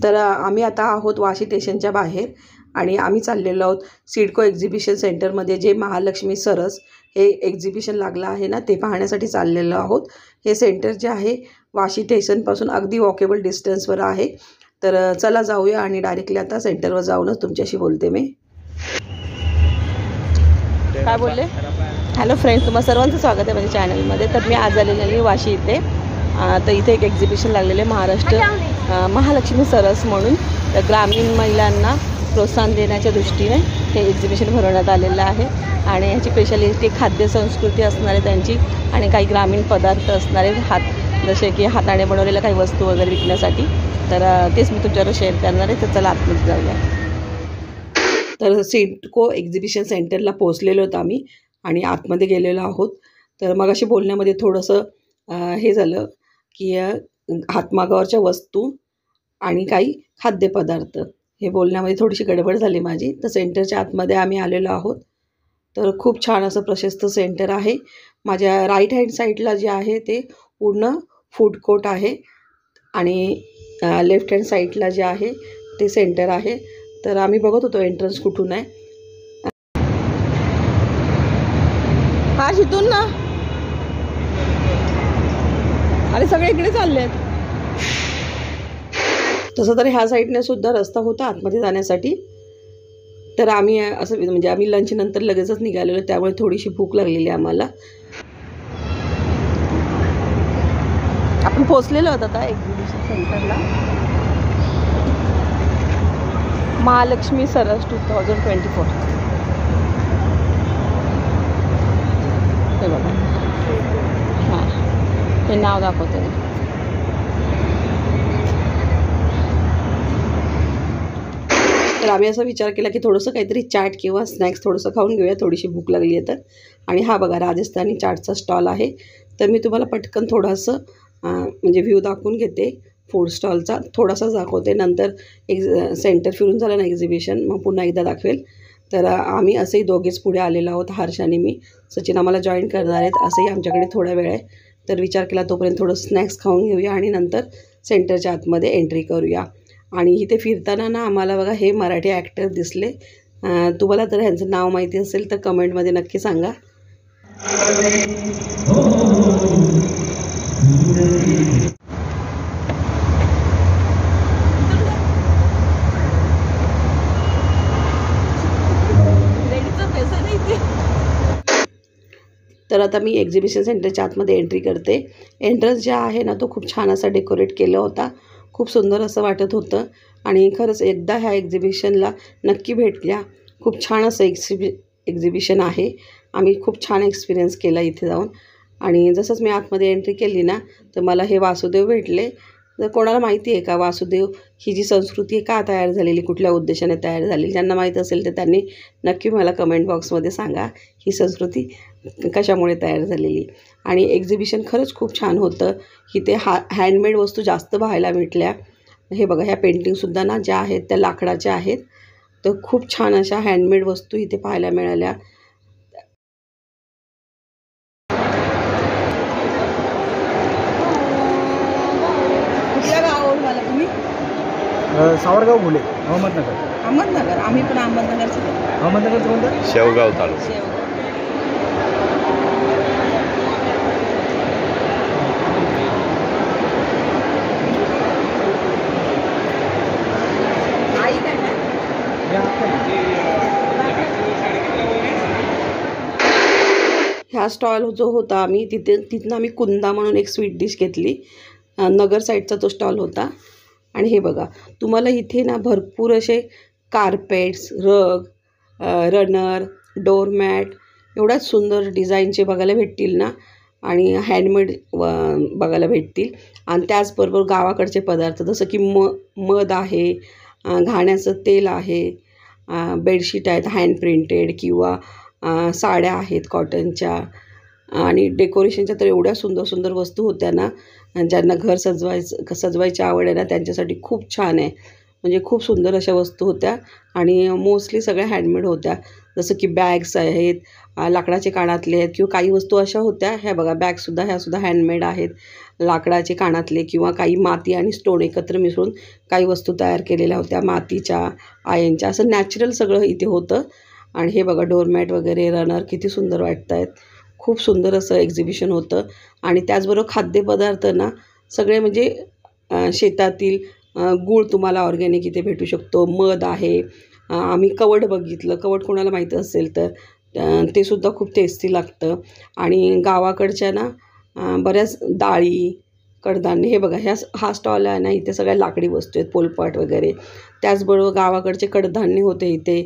तर आम्ही आता आहोत वाशी स्टेशनच्या बाहेर आणि आम्ही चाललेलो आहोत सिडको एक्झिबिशन सेंटरमध्ये जे महालक्ष्मी सरस हे एक्झिबिशन लागलं आहे ना ते पाहण्यासाठी चाललेलो आहोत। हे सेंटर जे आहे वाशी स्टेशनपासून अगदी वॉकेबल डिस्टन्सवर आहे। तर चला जाऊया आणि डायरेक्टली आता सेंटरवर जाऊनच तुमच्याशी बोलते मी। काय बोलले? हॅलो फ्रेंड्स, तुम्हा सर्वांचं स्वागत आहे माझ्या चॅनलमध्ये। तर मी आज आलेली आहे वाशी इथे। तर इथे एक एक्झिबिशन लागलेले महाराष्ट्र महालक्ष्मी सरस म्हणून। तर ग्रामीण महिलांना प्रोत्साहन देण्याच्या दृष्टीने हे एक्झिबिशन भरवण्यात आलेलं आहे आणि ह्याची स्पेशालिटी खाद्य संस्कृती असणारे त्यांची आणि काही ग्रामीण पदार्थ असणारे जसे की हाताने बनवलेल्या काही वस्तू वगैरे विकण्यासाठी। तर तेच मी तुमच्यावर शेअर करणार आहे। तर चला आतमध्ये जाऊया। तर सिडको एक्झिबिशन सेंटरला पोहोचलेलो आहोत आम्ही आणि आतमध्ये गेलेलो आहोत। तर मग अशी बोलण्यामध्ये थोडंसं हे झालं की हातमागावरच्या वस्तू आणि काही खाद्यपदार्थ हे बोलण्यामध्ये थोडीशी गडबड झाली माझी। तर सेंटरच्या आतमध्ये आम्ही आलेलो आहोत। तर खूप छान असं प्रशस्त सेंटर आहे। माझ्या राईट हँड साईडला जे आहे ते पूर्ण फूड कोर्ट आहे आणि लेफ्ट हँड साईडला जे आहे ते सेंटर आहे। तर आम्ही बघत होतो एंट्रन्स कुठून आहे। हा शितून ना, अरे सगळे इकडे चालले आहेत। तसं तर ह्या साईडने सुद्धा रस्ता होता आतमध्ये जाण्यासाठी। तर आम्ही असं म्हणजे आम्ही लंच नंतर लगेचच निघालेलो, त्यामुळे थोडीशी भूक लागलेली आम्हाला। आपण पोहोचलेलो आहोत आता एक्झिबिशन सेंटरला। महालक्ष्मी सरस 2024 हे बघा। हां, हे नाव दाखवते। तर आम्ही असा विचार केला की थोडंसं काहीतरी चाट किंवा स्नॅक्स थोडंसं खाऊन घेऊया, थोडीशी भूक लागली आहे तर। आणि हा बघा राजस्थानी चाटचा स्टॉल आहे। तर मी तुम्हाला पटकन थोडंसं म्हणजे व्ह्यू दाखवून घेते फूड स्टॉलचा, थोडासाच दाखवते। नंतर सेंटर फिरून झालं ना एक्झिबिशन मग पुन्हा एकदा दाखवेल। तर आम्ही असेही दोघेच पुढे आलेलो आहोत, हर्ष आणि मी। सचिन आम्हाला जॉईन करणार आहेत, असंही आमच्याकडे थोडा वेळ आहे। तर विचार केला तोपर्यंत थोडं स्नॅक्स खाऊन घेऊया आणि नंतर सेंटरच्या आतमध्ये एंट्री करूया। आणि इथे फिरताना ना आम्हाला बघा हे मराठी ॲक्टर दिसले। तुम्हाला तर ह्यांचं नाव माहिती असेल तर कमेंटमध्ये नक्की सांगा। तर आता मी एक्झिबिशन सेंटरच्या आतमध्ये एंट्री करते। एंट्रन्स जे आहे ना तो खूप छान असा डेकोरेट केला होता, खूप सुंदर असं वाटत होतं। आणि खरंच एकदा ह्या एक्झिबिशनला नक्की भेट द्या, खूप छान असं एक्झिबिशन आहे। आम्ही खूप छान एक्सपिरियन्स केला इथे जाऊन। आणि जसंच मी आतमध्ये एंट्री केली ना तर मला हे वासुदेव भेटले। तर कोणाला माहिती आहे का वासुदेव ही जी संस्कृती आहे का तयार झालेली, कुठल्या उद्देशाने तयार झालेली? ज्यांना माहीत असेल तर त्यांनी नक्की मला कमेंट बॉक्समध्ये सांगा ही संस्कृती कशामुळे तयार झालेली। आणि एक्झिबिशन खरंच खूप छान होतं। इथे हँडमेड वस्तू जास्त पाहायला भेटल्या। हे बघा ह्या पेंटिंगसुद्धा ना ज्या आहेत त्या लाकडाच्या आहेत। तर खूप छान अशा हँडमेड वस्तू इथे पाहायला मिळाल्या। कुठल्या गावावरून आला तुम्ही? सावरगाव मुले, अहमदनगर। अहमदनगर? आम्ही पण अहमदनगरचे। अहमदनगरचं कोणतं? शेवगाव तालुका। ह्या स्टॉल जो होता आम्ही तिथनं आम्ही कुंदा म्हणून एक स्वीट डिश घेतली। नगर साईडचा तो स्टॉल होता। आणि हे बघा तुम्हाला इथे ना भरपूर असे कार्पेट्स, रग, रनर, डोरमॅट एवढ्याच सुंदर डिझाईनचे बघायला भेटतील ना आणि हँडमेड बघायला भेटतील। आणि त्याचबरोबर गावाकडचे पदार्थ जसं की मध आहे, घाण्याचं तेल आहे, बेडशीट आहेत हँड प्रिंटेड किंवा साड्या आहेत कॉटनच्या। आणि डेकोरेशनच्या तर एवढ्या सुंदर सुंदर वस्तू होत्या ना, ज्यांना घर सजवायची आवड आहे ना त्यांच्यासाठी खूप छान आहे। म्हणजे खूप सुंदर अशा वस्तू होत्या आणि मोस्टली सगळ्या हँडमेड होत्या. जसं की बॅग्स आहेत, लाकडाचे कानातले आहेत किंवा काही वस्तू अशा होत्या, ह्या बघा बॅगसुद्धा ह्यासुद्धा हँडमेड आहेत. लाकडाचे कानातले किंवा काही माती आणि स्टोन एकत्र मिसळून काही वस्तू तयार केलेल्या होत्या, मातीच्या, आयनच्या, असं नॅचरल सगळं इथे होतं. आणि हे बघा डोरमॅट वगैरे, रनर किती सुंदर वाटत आहेत. खूप सुंदर असं एक्झिबिशन होतं. आणि त्याचबरोबर खाद्यपदार्थ ना सगळे म्हणजे शेतातील गूळ तुम्हाला ऑर्गॅनिक इथे भेटू शकतो, मध आहे. आम्ही कवड बघितलं, कवड कोणाला माहीत असेल तर ते सुद्धा खूप टेस्टी लागतं. आणि गावाकडच्या ना बऱ्याच डाळी, कडधान्य, हे बघा हा स्टॉल आहे ना, इथे सगळ्या लाकडी वस्तू आहेत, पोलपाट वगैरे. त्याचबरोबर गावाकडचे कडधान्य होते इथे.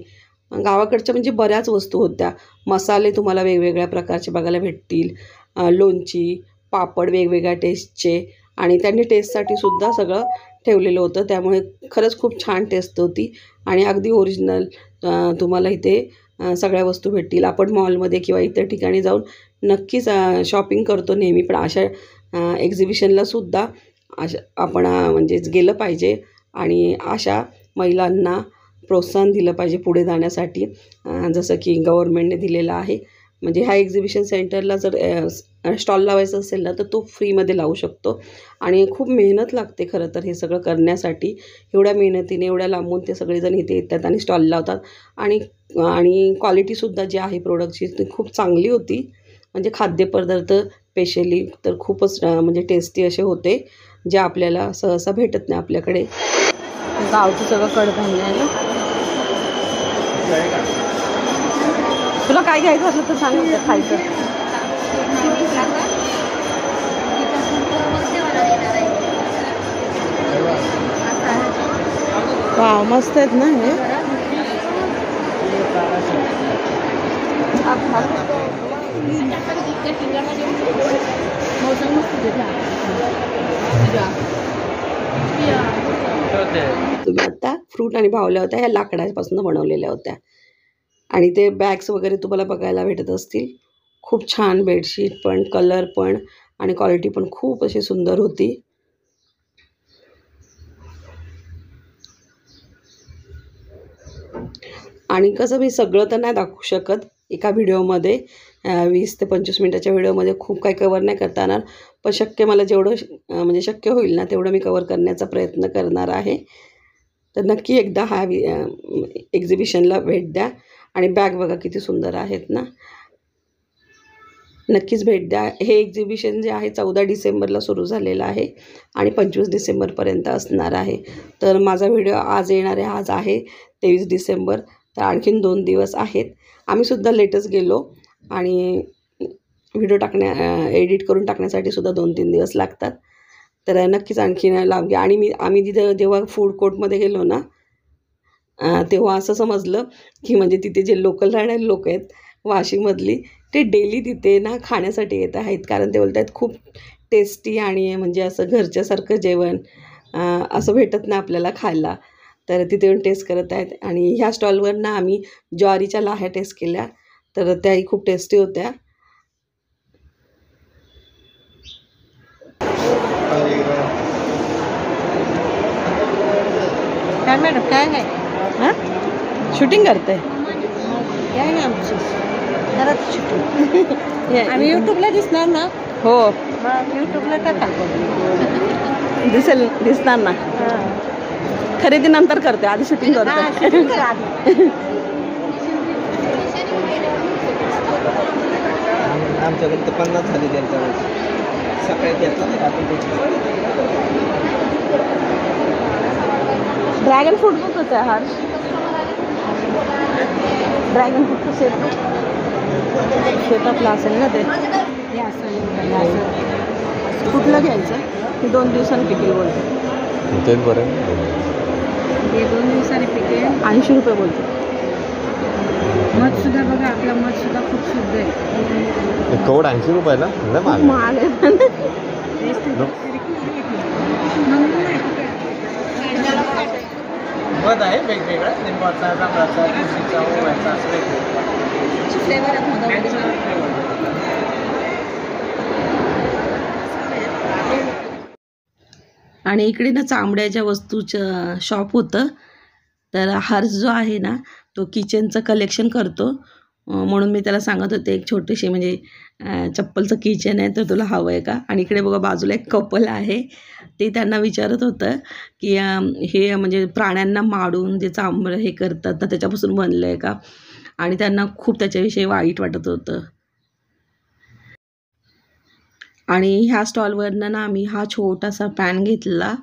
गावाकडच्या म्हणजे बऱ्याच वस्तू होत्या. मसाले तुम्हाला वेगवेगळ्या प्रकारचे बघायला भेटतील, लोणची, पापड वेगवेगळ्या टेस्टचे. आणि त्यांनी टेस्टसाठी सुद्धा सगळं ठेवलेलं होतं, त्यामुळे खरंच खूप छान टेस्ट होती आणि अगदी ओरिजिनल तुम्हाला इथे सगळ्या वस्तू भेटतील. आपण मॉलमध्ये किंवा इतर ठिकाणी जाऊन नक्कीच शॉपिंग करतो नेहमी, पण अशा एक्झिबिशनलासुद्धा आपण म्हणजे गेलं पाहिजे आणि अशा महिलांना प्रोत्साहन दिलं पाहिजे पुढे जाण्यासाठी, जसं की गव्हर्मेंटने दिलेलं आहे. म्हणजे ह्या एक्झिबिशन सेंटरला जर स्टॉल लावायचा असेल ना तर तो फ्रीमध्ये लावू शकतो. आणि खूप मेहनत लागते खरं तर हे सगळं करण्यासाठी. एवढ्या मेहनतीने एवढ्या लांबून ते सगळेजण इथे येतात आणि स्टॉल लावतात. आणि क्वालिटीसुद्धा जी आहे प्रोडक्टची ती खूप चांगली होती. म्हणजे खाद्यपदार्थ स्पेशली तर खूपच म्हणजे टेस्टी असे होते, जे आपल्याला सहसा भेटत नाही आपल्याकडे. गावचं सगळं कडधान्य आहे ना. तुला काय घ्यायचं असलं तर सांग, खायचं. वाव, मस्त आहेत ना हे. तुम्ही आता फ्रूट आणि बाहुल्या होत्या, ह्या लाकडापासून बनवलेल्या होत्या. आणि ते बॅग्स वगैरे तुम्हाला बघायला भेटत असतील. खूप छान बेडशीट पण, कलर पण आणि क्वालिटी पण खूप अशी सुंदर होती. आणि कसं मी सगळं तर नाही दाखवू शकत एका व्हिडिओमध्ये, 20 ते 25 मिनटाच्या व्हिडिओमध्ये खूप काही कवर नाही करता येणार, पण शक्य मला जेवढं म्हणजे शक्य होईल ना तेवढं मी कवर करण्याचा प्रयत्न करणार आहे. तर नक्की एकदा हा एक्झिबिशनला भेट द्या. आणि बॅग बघा किती सुंदर आहेत ना, नक्कीच भेट द्या. हे एक्झिबिशन जे आहे 14 डिसेंबरला सुरू झालेलं आहे आणि 25 डिसेंबरपर्यंत असणार आहे. तर माझा व्हिडिओ आज येणार आहे, आज आहे 23 डिसेंबर, तर आणखीन 2 दिवस आहेत. आम्हीसुद्धा लेटच गेलो आणि व्हिडिओ एडिट करून टाकण्यासाठी सुद्धा 2-3 दिवस लागतात. तर नक्कीच आणखीन लांब घ्या. आणि आम्ही तिथं जेव्हा फूड कोर्टमध्ये गेलो ना तेव्हा असं समजलं की म्हणजे तिथे जे लोकल राहणारे लोक आहेत वाशीमधली, ते डेली तिथे ना खाण्यासाठी येत आहेत, कारण ते बोलत आहेत खूप टेस्टी आणि म्हणजे असं घरच्यासारखं जेवण असं भेटत ना आपल्याला खायला. तर तिथे येऊन टेस्ट करत आहेत. आणि ह्या स्टॉलवर ना आम्ही ज्वारीच्या लाह्या टेस्ट केल्या, तर त्याही खूप टेस्टी होत्या. काय मॅडम काय आहे? हां, शूटिंग करते काय ना आमची घरात शूटिंग. आम्ही यूट्यूबला दिसणार ना? हो, मग यूट्यूबला टाका, दिसणार ना. खरेदी नंतर करते, आधी शूटिंग करते. आमच्याकडे तर 50 झाली त्यांच्या सकाळी घेतला. ड्रॅगन फ्रूट पण कसं आहे हर्ष? ड्रॅगन फ्रूट कसं शेतातलं असेल ना ते. कुठलं घ्यायचं? 2 दिवसांनी पिकेल बोलते. बरं, हे 2 दिवसांनी पिकेल. 80 रुपये बोलते. मध सुद्धा बघा, आपला मध सुद्धा खूप शुद्ध आहे. कवड 80 रुपयाला महाग आहे. मध आहे वेगवेगळा, लिंबाचा, जांभळाचा, तुळशीचा, ओव्याचा, असं वेगवेगळं फ्लेवर आहे. आणि इकडे ना चामड्याच्या वस्तूचं शॉप होतं. तर हर्ष जो आहे ना तो किचनचं कलेक्शन करतो, म्हणून मी त्याला सांगत होते एक छोटीशी म्हणजे चप्पलचं किचन आहे तर तुला हवं आहे का. आणि इकडे बघा बाजूला एक कपल आहे, ते त्यांना विचारत होतं की हे म्हणजे प्राण्यांना मारून जे चांबडं हे करतात तर त्याच्यापासून बनलं आहे का, आणि त्यांना खूप त्याच्याविषयी वाईट वाटत होतं. आणि ह्या स्टॉलवरनं ना आम्ही हा छोटासा पॅन घेतला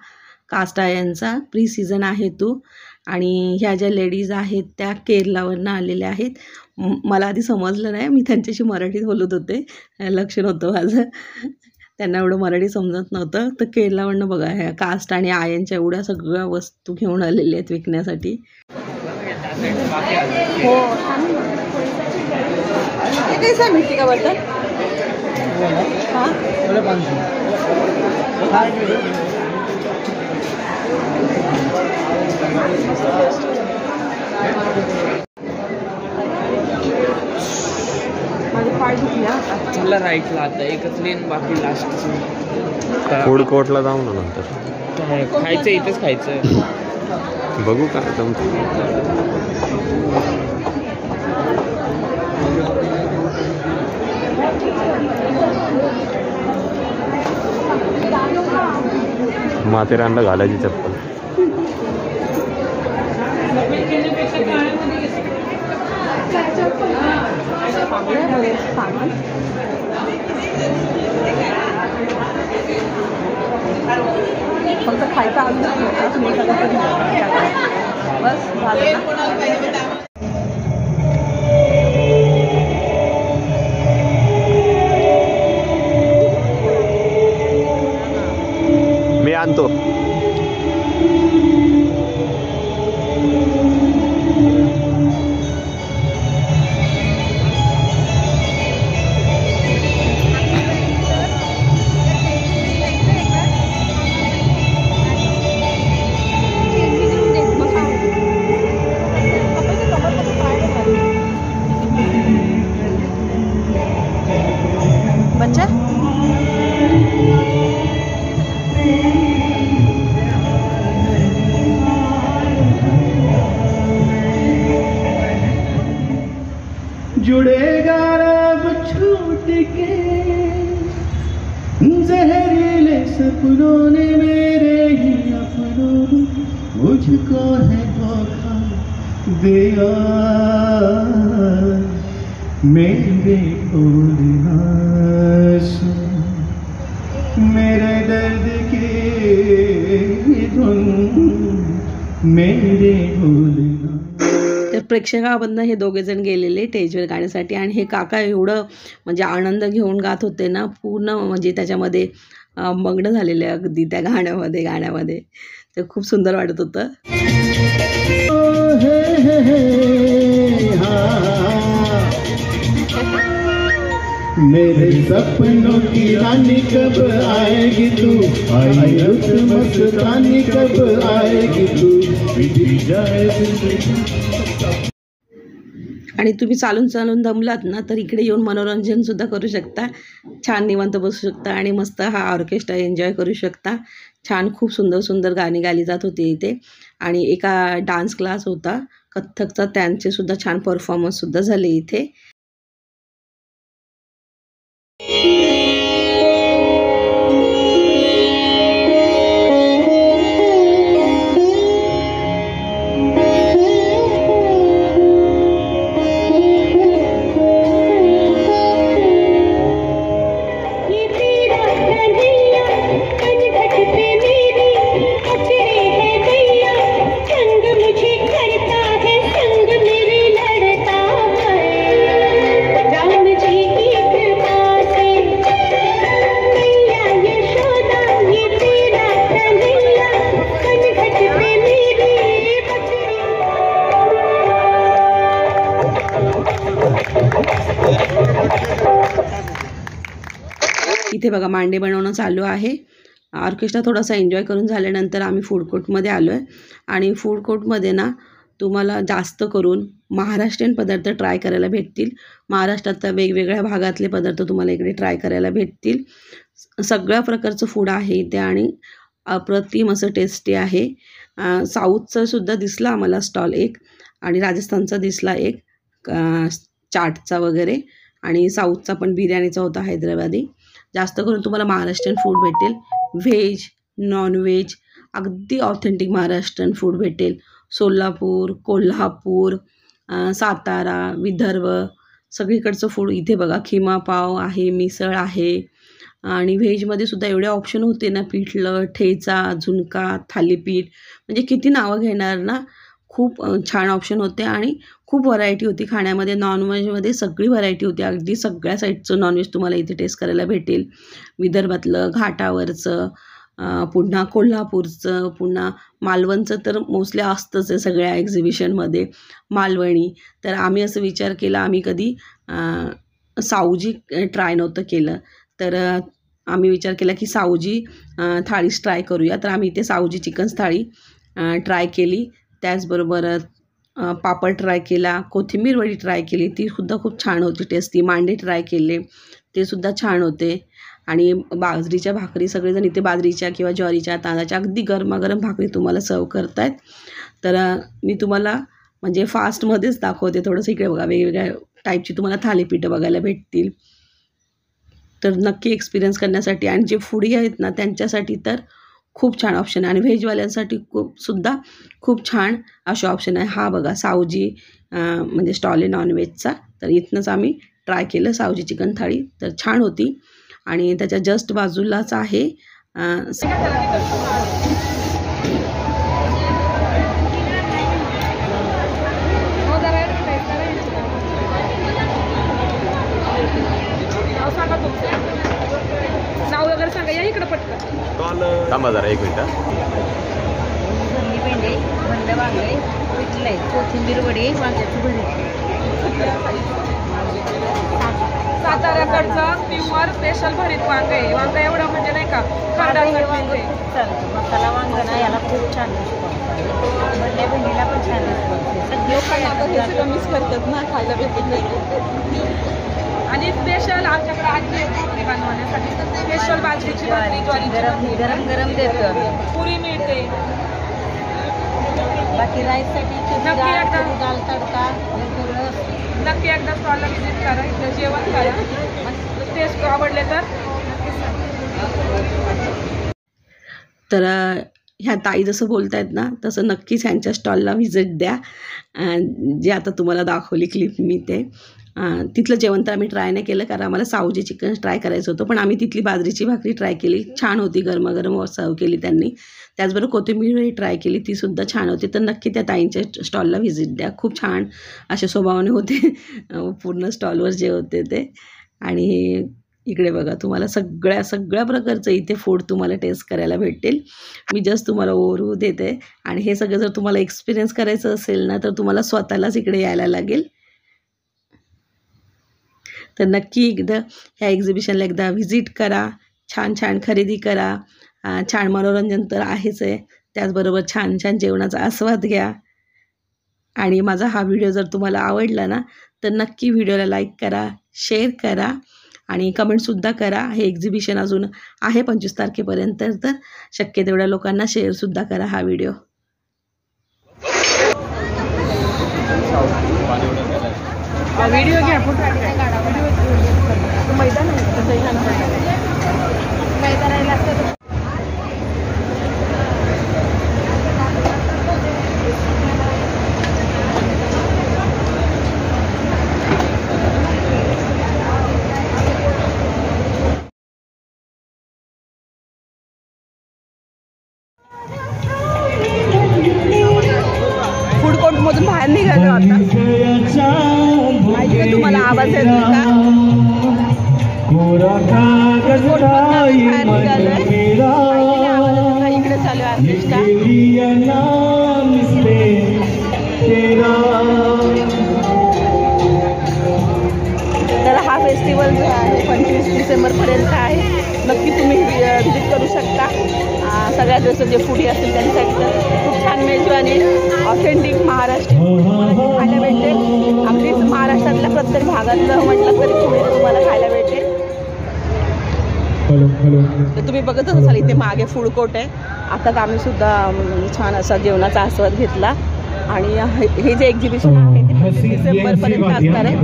कास्ट आयर्नचा, प्री सीझन आहे तो. आणि ह्या ज्या लेडीज आहेत त्या केरलावरनं आलेल्या आहेत. मला आधी समजलं नाही, मी त्यांच्याशी मराठीत बोलत होते, लक्ष नव्हतं माझं, त्यांना एवढं मराठी समजत नव्हतं. तर केरलावरनं बघा ह्या कास्ट आणि आयर्नच्या एवढ्या सगळ्या वस्तू घेऊन आलेल्या आहेत विकण्यासाठी. हो कैसा मिट्टी का बर्तन? हाँ माझे पाय दुखले आता. मला राईटला आता एकच लेन बाकी लास्ट. फूड कोर्टला जाऊ ना नंतर. खायचं इथंच खायचं. बघू काय जमतं. माथेरानला घालायची चप्पल. फक्त खायचं अजून बस झालं ना. मी आणतो. बच्चा जुड़ेगा रब छूट के जहरीले सपनों ने मेरे ही अपनों मुझको है धोखा दिया मेरे बोलना सुन मेरे दर्द की धुन मेरे बोलना. तर प्रेक्षकामधनं हे दोघे जण गेलेले स्टेजवर गाण्यासाठी आणि हे काका एवढं म्हणजे आनंद घेऊन गात होते ना, पूर्ण म्हणजे त्याच्यामध्ये मग्न झालेले अगदी त्या गाण्यामध्ये. ते खूप सुंदर वाटत होतं. मेरे सपनों की रानी कब आएगी तू, आई रुत मस्तानी कब आएगी तू, बीती जाए जिंदगी. आणि तुम्ही चालून दमलात ना तर इकडे येऊन मनोरंजन सुद्धा करू शकता, छान निवांत बसू शकता आणि मस्त हा ऑर्केस्ट्रा एन्जॉय करू शकता. छान खूप सुंदर गाणी गाली जात होती इथे. आणि एका डान्स क्लास होता कथ्थकचा, त्यांचे सुद्धा छान परफॉर्मन्स सुद्धा झाले इथे. इथे बघा मांडे बनवणं चालू आहे. ऑर्केस्ट्रा थोडासा एन्जॉय करून झाल्यानंतर आम्ही फूड कोर्टमध्ये आलो आहे. आणि फूड कोर्टमध्ये ना तुम्हाला जास्त करून महाराष्ट्रीयन पदार्थ ट्राय करायला भेटतील. महाराष्ट्रातल्या वेगवेगळ्या भागातले पदार्थ तुम्हाला इकडे ट्राय करायला भेटतील. सगळ्या प्रकारचं फूड आहे इथे आणि अप्रतिम असं टेस्टी आहे. साऊथचं सुद्धा दिसला आम्हाला स्टॉल एक, आणि राजस्थानचा दिसला एक चाटचा वगैरे, आणि साऊथचा पण बिर्याणीचा होता हैदराबादी. जास्त करून तुम्हाला महाराष्ट्रीयन फूड भेटेल, व्हेज नॉनव्हेज अगदी ऑथेंटिक महाराष्ट्रीयन फूड भेटेल. सोलापूर, कोल्हापूर, सातारा, विदर्भ सगळीकडचं फूड इथे बघा. खिमा पाव आहे, मिसळ आहे, आणि व्हेजमध्ये सुद्धा एवढे ऑप्शन होते ना, पिठलं, ठेचा, झुणका, थालीपीठ, म्हणजे किती नावं घेणार ना. खूप छान ऑप्शन होते आणि खूप व्हरायटी होती खाण्यामध्ये. नॉनव्हेजमध्ये सगळी व्हरायटी होती, अगदी सगळ्या साईडचं नॉनव्हेज तुम्हाला इथे टेस्ट करायला भेटेल. विदर्भातलं, घाटावरचं, पुन्हा कोल्हापूरचं, पुन्हा मालवणचं तर मोस्टली असतंच आहे सगळ्या एक्झिबिशनमध्ये, मालवणी. तर आम्ही असं विचार केला, आम्ही कधी सावजी ट्राय नव्हतं केलं, तर आम्ही विचार केला की सावजी थाळीच ट्राय करूया. तर आम्ही इथे सावजी चिकन थाळी ट्राय केली. त्याचबरोबर पापड ट्राय केला, कोथिंबीर वडी ट्राय केली, ती सुद्धा खूप छान होती टेस्टी. मांडे ट्राय केले, ते सुद्धा छान होते. आणि बाजरीच्या भाकरी, सगळेजण इथे बाजरीच्या किंवा ज्वारीच्या, तांदळाच्या अगदी गरमागरम भाकरी तुम्हाला सर्व करतायत. तर मी तुम्हाला म्हणजे फास्टमध्येच दाखवते थोडंसं. इकडे बघा, वेगवेगळ्या टाईपची तुम्हाला थालीपीठं बघायला भेटतील. तर नक्की एक्सपिरियन्स करण्यासाठी, आणि जे फूडी आहेत ना त्यांच्यासाठी तर खूप छान ऑप्शन आहे, आणि व्हेजवाल्यांसाठी सुद्धा खूप छान असे ऑप्शन आहे. हा बघा सावजी म्हणजे स्टॉल आहे नॉनव्हेजचा, तर इथनंच आम्ही ट्राय केलं सावजी चिकन थाळी, तर छान होती. आणि त्याच्या जस्ट बाजूलाच आहे नाव वगैरे सांगा, या इकडे पटकन. थांबा जरा एक मिनिट. भेंडे, मंड वांगे, पिठले, कोथिंबीर वडी, वांग्याची भजी. साताऱ्याकडचं प्युअर स्पेशल भरीत वांग आहे. वांग एवढं म्हणजे नाही का, मसाला वांग ना याला खूप छान मंडे भेंडीला पण छान असतो. मिस करतात ना, खायला भेटत नाही. आणि स्पेशल आमच्याकडे आजी बनवण्यासाठी स्पेशल बाजरीची भाकरी, ज्वारी गरम गरम देतो, पुरी मिळते. बाकी राईससाठी दाल तडका नक्की एकदा स्टॉलला व्हिजिट करा, इथं जेवण करा, टेस्ट आवडले तर ह्या ताई जसं बोलतायत ना तसं नक्कीच ह्यांच्या स्टॉलला व्हिजिट द्या. जे आता तुम्हाला दाखवली क्लिप मी ते तिथलं जेवण तर आम्ही ट्राय नाही केलं, कारण आम्हाला सावजी चिकन ट्राय करायचं होतं, पण आम्ही तिथली बाजरीची भाकरी ट्राय केली, छान होती, गरमागरम सर्व केली त्यांनी. त्याचबरोबर कोथिंबीर ट्राय केली, तीसुद्धा छान होती. तर नक्की त्या ताईंच्या स्टॉलला व्हिजिट द्या, खूप छान अशा स्वभावाने होते पूर्ण स्टॉलवर जे होते ते. आणि इकडे बघा तुम्हाला सगळ्या प्रकारचं इथे फूड तुम्हाला टेस्ट करायला भेटेल. मी जस्ट तुम्हाला ओव्हरव्ह्यू देते, आणि हे सगळं जर तुम्हाला एक्सपिरियन्स करायचं असेल ना तर तुम्हाला स्वतःलाच इकडे यायला लागेल. तर नक्की एकदा ह्या एक्झिबिशनला एकदा व्हिजिट करा, छान छान खरेदी करा, छान मनोरंजन तर आहेच आहे, त्याचबरोबर छान छान जेवणाचा आस्वाद घ्या. आणि माझा हा व्हिडिओ जर तुम्हाला आवडला ना तर नक्की व्हिडिओला लाईक करा, शेअर करा, आणि कमेंटसुद्धा करा. हे एक्झिबिशन अजून आहे 25 तारखेपर्यंत, तर शक्य तेवढ्या लोकांना शेअरसुद्धा करा हा व्हिडिओ. व्हिडिओ घ्या, मैदान फूड कोर्टमधून बाहेर निघालो आता. ऐकू तुम्हाला आवाज येतो का? इकडे चालू आर्टिस्टा. तर हा फेस्टिवल जो आहे 25 डिसेंबरपर्यंत आहे. नक्की तुम्ही व्हिजिट करू शकता. सगळ्यात जास्त जे फूडी असतील त्यांच्यासाठी तर खूप छान मेजवानी, ऑथेंटिक महाराष्ट्रीयन तुम्हाला खायला भेटेल. अगदीच महाराष्ट्रातल्या प्रत्येक भागातलं म्हटलं तरी तुम्हाला खायला भेटेल. तर तुम्ही बघतच असाल इथे मागे फूड कोर्ट आहे. आता आम्ही सुद्धा छान असा जेवणाचा आस्वाद घेतला. आणि हे जे एक्झिबिशन आहे ते 25 डिसेंबरपर्यंत असणार आहे.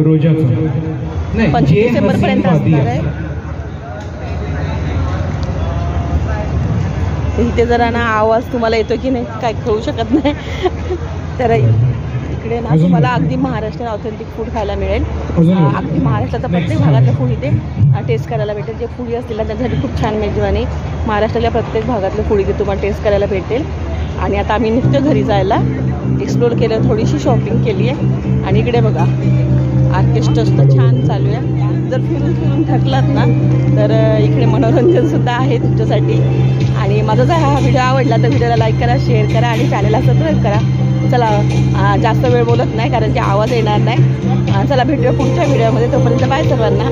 25 डिसेंबरपर्यंत असणार आहे. इथे जरा ना आवाज तुम्हाला येतो की नाही काय कळू शकत नाही. तर इकडे ना तुम्हाला अगदी महाराष्ट्रीयन ऑथेंटिक फूड खायला मिळेल. अगदी महाराष्ट्राचा प्रत्येक भागातलं फूड इथे टेस्ट करायला भेटेल. जे फूडी असतील ना त्यासाठी खूप छान मेजवानी. महाराष्ट्राच्या प्रत्येक भागातलं फूड इथे तुम्हाला टेस्ट करायला भेटेल. आणि आता आम्ही निघतो घरी जायला. एक्सप्लोर केलं, थोडीशी शॉपिंग केली आहे. आणि इकडे बघा ऑर्केस्ट्रा छान चालू आहे. जर फिरून फिरून थकलात ना तर इकडे मनोरंजनसुद्धा आहे तुमच्यासाठी. आणि माझा जर हा व्हिडिओ आवडला तर व्हिडिओला लाईक करा, शेअर करा आणि चॅनलला सबस्क्राईब करा. चला जास्त वेळ बोलत नाही कारण की आवाज येणार नाही. चला भेटूया पुढच्या व्हिडिओमध्ये. तोपर्यंत बाय सर्वांना.